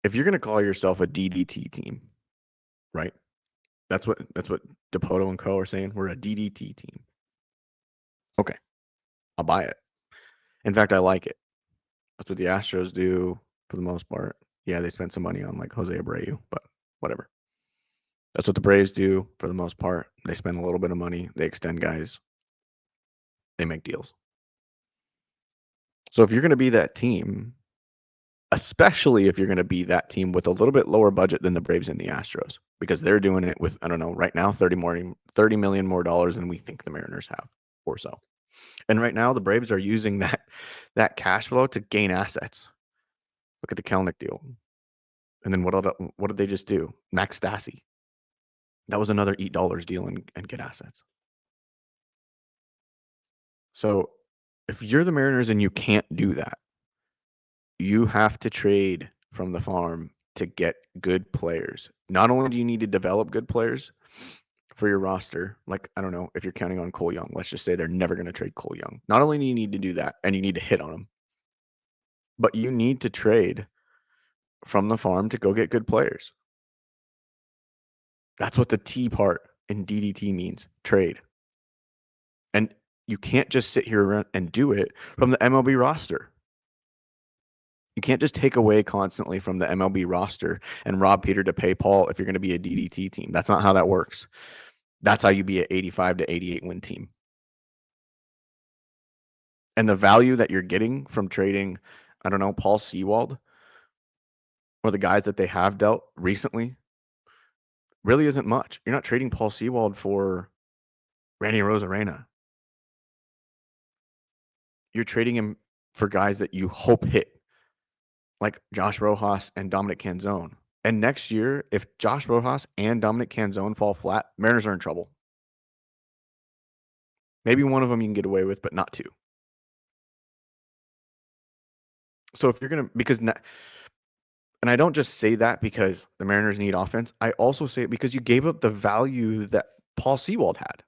if you're going to call yourself a DDT team, right? That's what Dipoto and Co are saying. We're a DDT team. Okay, I'll buy it. In fact, I like it. That's what the Astros do for the most part. Yeah, they spent some money on like Jose Abreu, but whatever. That's what the Braves do for the most part. They spend a little bit of money, they extend guys, they make deals. So if you're going to be that team, especially if you're going to be that team with a little bit lower budget than the Braves and the Astros, because they're doing it with, I don't know, right now 30 million more dollars than we think the Mariners have or so. And right now the Braves are using that cash flow to gain assets. Look at the Kelnick deal. And then what did they just do? Max Stassi. That was another eat dollars deal and get assets. So if you're the Mariners and you can't do that, you have to trade from the farm to get good players. Not only do you need to develop good players for your roster, like, I don't know, if you're counting on Cole Young, let's just say they're never going to trade Cole Young. Not only do you need to do that and you need to hit on them, but you need to trade from the farm to go get good players. That's what the T part in DDT means, trade. And you can't just sit here and do it from the MLB roster. You can't just take away constantly from the MLB roster and rob Peter to pay Paul if you're going to be a DDT team. That's not how that works. That's how you be an 85 to 88 win team. And the value that you're getting from trading, I don't know, Paul Sewald or the guys that they have dealt recently really isn't much. You're not trading Paul Sewald for Randy Rosarena. You're trading him for guys that you hope hit, like Josh Rojas and Dominic Canzone. And next year, if Josh Rojas and Dominic Canzone fall flat, Mariners are in trouble. Maybe one of them you can get away with, but not two. So if you're going to, and I don't just say that because the Mariners need offense. I also say it because you gave up the value that Paul Sewald had.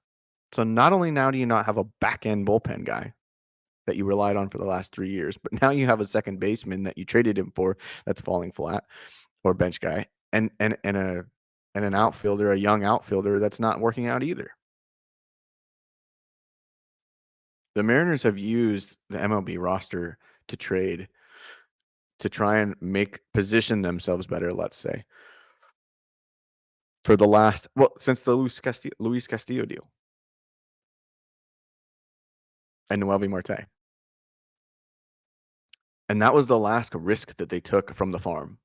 So not only now do you not have a back end bullpen guy that you relied on for the last 3 years, but now you have a second baseman that you traded him for that's falling flat, or bench guy, and an outfielder, a young outfielder that's not working out either. The Mariners have used the MLB roster to trade to try and position themselves better, let's say, for the last, well, since the Luis Castillo deal and Noelvi Marte. And that was the last risk that they took from the farm.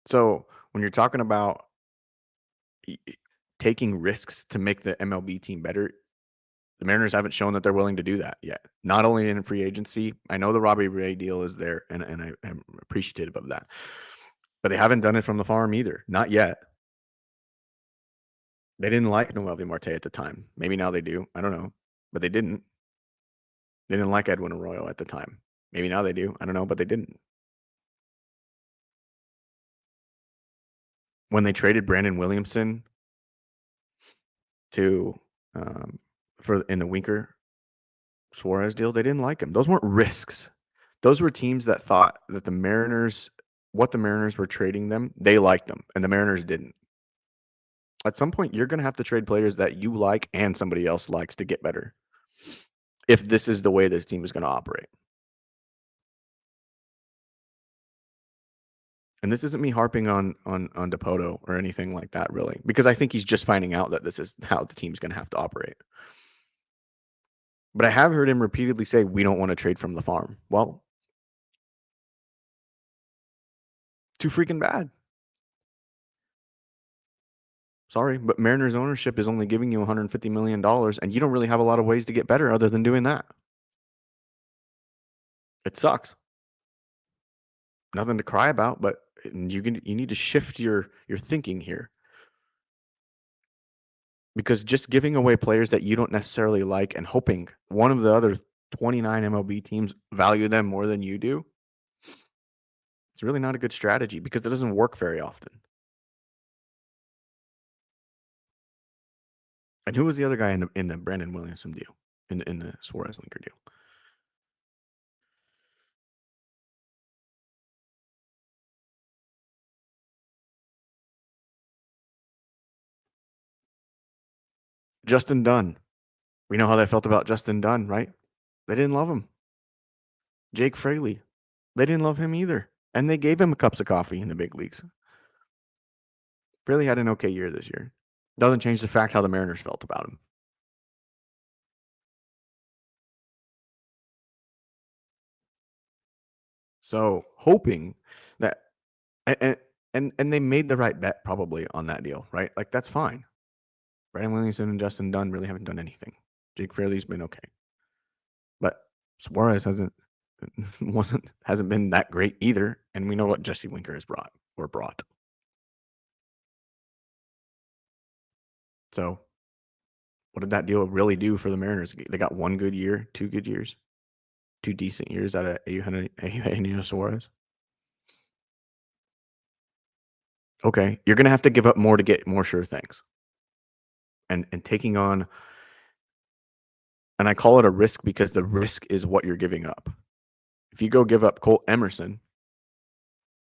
So when you're talking about taking risks to make the MLB team better, the Mariners haven't shown that they're willing to do that yet. Not only in free agency, I know the Robbie Ray deal is there, and I'm appreciative of that. But they haven't done it from the farm either. Not yet. They didn't like Noelvi Marte at the time. Maybe now they do. I don't know. But they didn't. They didn't like Edwin Arroyo at the time. Maybe now they do. I don't know, but they didn't. When they traded Brandon Williamson to for in the Winker Suarez deal, they didn't like him. Those weren't risks. Those were teams that thought that what the Mariners were trading them, they liked them, and the Mariners didn't. At some point, you're going to have to trade players that you like and somebody else likes to get better. If this is the way this team is going to operate. And this isn't me harping on Dipoto or anything like that, really, because I think he's just finding out that this is how the team's going to have to operate. But I have heard him repeatedly say, we don't want to trade from the farm. Well, too freaking bad. Sorry, but Mariners ownership is only giving you $150 million, and you don't really have a lot of ways to get better other than doing that. It sucks. Nothing to cry about, but you need to shift your thinking here. Because just giving away players that you don't necessarily like and hoping one of the other 29 MLB teams value them more than you do, it's really not a good strategy because it doesn't work very often. And who was the other guy in the Brandon Williamson deal, in the Suarez Winker deal? Justin Dunn. We know how they felt about Justin Dunn, right? They didn't love him. Jake Fraley. They didn't love him either. And they gave him cups of coffee in the big leagues. Fraley had an okay year this year. Doesn't change the fact how the Mariners felt about him. So hoping that and and they made the right bet probably on that deal, right? Like that's fine. Brandon Williamson and Justin Dunn really haven't done anything. Jake Fraley's been okay, but Suarez hasn't been that great either. And we know what Jesse Winker has brought. So what did that deal really do for the Mariners? They got one good year, 2 good years, 2 decent years out of Eugenio Suarez. Okay, you're gonna have to give up more to get more sure things. And taking on, and I call it a risk because the risk is what you're giving up. If you go give up Colt Emerson,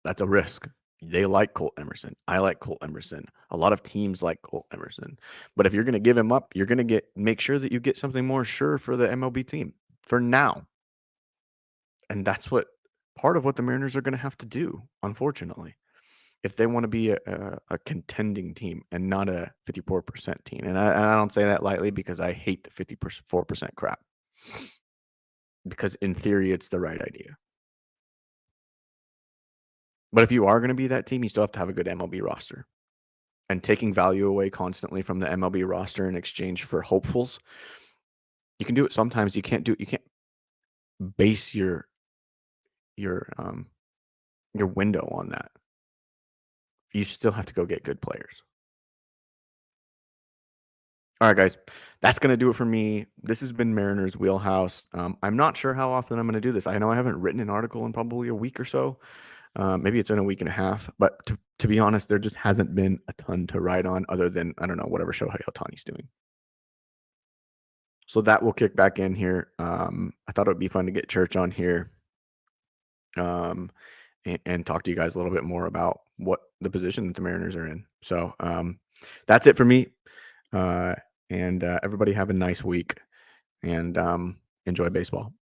that's a risk. They like Colt Emerson. I like Colt Emerson. A lot of teams like Colt Emerson. But if you're going to give him up, you're going to make sure that you get something more sure for the MLB team for now. And that's what part of what the Mariners are going to have to do, unfortunately, if they want to be a contending team and not a 54% team. And I don't say that lightly because I hate the 54% crap. Because in theory, it's the right idea. But if you are going to be that team, you still have to have a good MLB roster. And taking value away constantly from the MLB roster in exchange for hopefuls, you can do it sometimes. You can't base your window on that. You still have to go get good players. All right, guys, that's going to do it for me. This has been Mariners Wheelhouse. I'm not sure how often I'm going to do this. I know I haven't written an article in probably a week or so. Maybe it's in a week and a half. But to be honest, there just hasn't been a ton to write on other than, I don't know, whatever Shohei Ohtani's doing. So that will kick back in here. I thought it would be fun to get Church on here and talk to you guys a little bit more about what the position that the Mariners are in. So that's it for me. And everybody have a nice week and enjoy baseball.